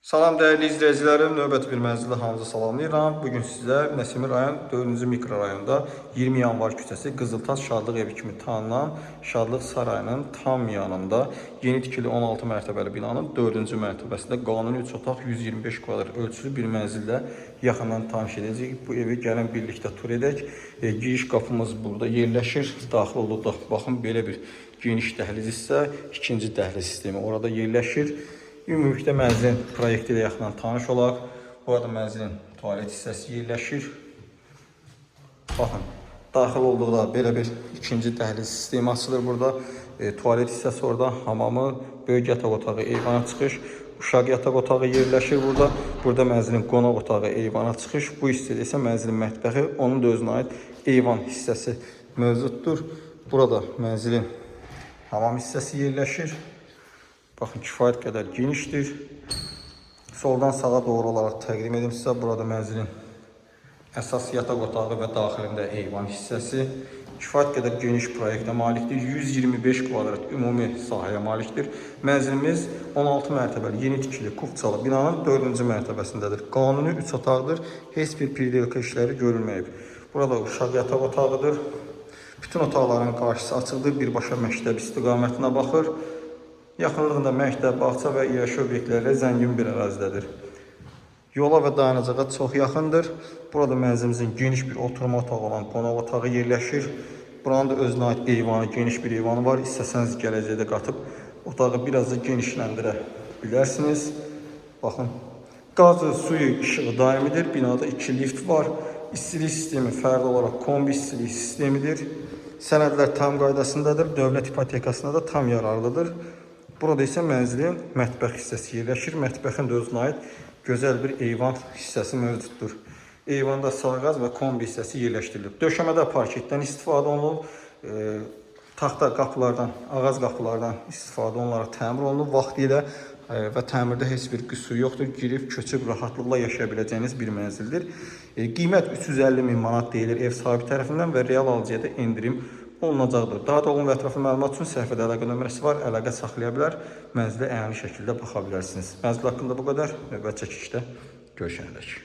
Salam dəyərli izləyicilərim, növbəti bir mənzildə hamınızı salamlayıram. Bugün sizə Nəsimi rayon 4-cü mikrorayonda 20 yanvar küçəsi Qızıltaş Şadlıq evi kimi tanınan Şadlıq sarayının tam yanında yeni tikili 16 mərtəbəli binanın 4-cü mərtəbəsində qanuni 3 otaq 125 kvadrat ölçülü bir mənzildə yaxından tanış edəcəyik. Bu evi gəlin birlikdə tur edək. Giriş qapımız burada yerləşir. Daxil olduqda baxın belə bir geniş dəhliz isə ikinci dəhliz sistemi orada yerləşir. Ümumilikdə mənzilin proyekti ilə yaxından tanış olaq. Burada mənzilin tualet hissəsi yerləşir. Baxın, daxil olduqda belə bir ikinci dəhliz sistemi açılır burada. Tualet hissəsi orada, hamamı, böyük yataq otağı, eyvana çıxış, uşaq yataq otağı yerləşir burada. Burada mənzilin qonaq otağı, eyvana çıxış. Bu hissədə isə mənzilin mətbəxi, onun da özünə aid eyvan hissəsi mövcuddur. Burada mənzilin hamam hissəsi yerləşir. Baxın, kifayət qədər genişdir. Soldan sağa doğru olaraq təqdim edim sizə. Burada mənzilin əsas yataq otağı və daxilində eyvan hissəsi. Kifayət qədər geniş proyektə malikdir. 125 kvadrat ümumi sahəyə malikdir. Mənzilimiz 16 mərtəbəli, yeni tikili, kubçalı binanın 4-cü mərtəbəsindədir. Qanuni 3 otaqdır. Heç bir pridelka işləri görülməyib. Burada uşaq yataq otağıdır. Bütün otaqların qarşısı açıldır. Birbaşa məktəb istiqamətinə baxır. Yaxınlığında məktəb, bağça və yaşayış obyektləri zəngin bir ərazidədir. Yola və dayanacağa çox yaxındır. Burada mənzilimizin geniş bir oturma otağı olan qonaq otağı yerləşir. Buranın da özünə aid eyvanı, geniş bir eyvanı var. İstəsəniz gələcəkdə qatıb otağı biraz da genişləndirə bilərsiniz. Baxın, qazı, suyu, işığı daimidir. Binada 2 lift var. İstilik sistemi fərdi olaraq kombi istilik sistemidir. Sənədlər tam qaydasındadır. Dövlət ipotekasına da tam yararlıdır. Burada isə mənzilin mətbəx hissəsi yerləşir. Mətbəxin də özünə aid gözəl bir eyvan hissəsi mövcuddur. Eyvanda sağqaz və kombi hissəsi yerləşdirilib. Döşəmədə parketdən istifadə olunub. Taxta qapılardan, ağac qapılardan istifadə olunaraq təmir olunub. Vaxtilə və təmirdə heç bir qüsur yoxdur. Girib, köçüb, rahatlıqla yaşaya biləcəyiniz bir mənzildir. Qiymət 350 min manat deyilir ev sahibi tərəfindən və real alıcıya da endirim olunacaqdır. Daha dolğun və ətraflı məlumat üçün səhifədə əlaqə nömrəsi var. Əlaqə saxlaya bilər. Mənzilə əyani şəkildə baxa bilərsiniz. Mənzil haqqında bu qədər. Növbəti çəkilişdə görüşənədək.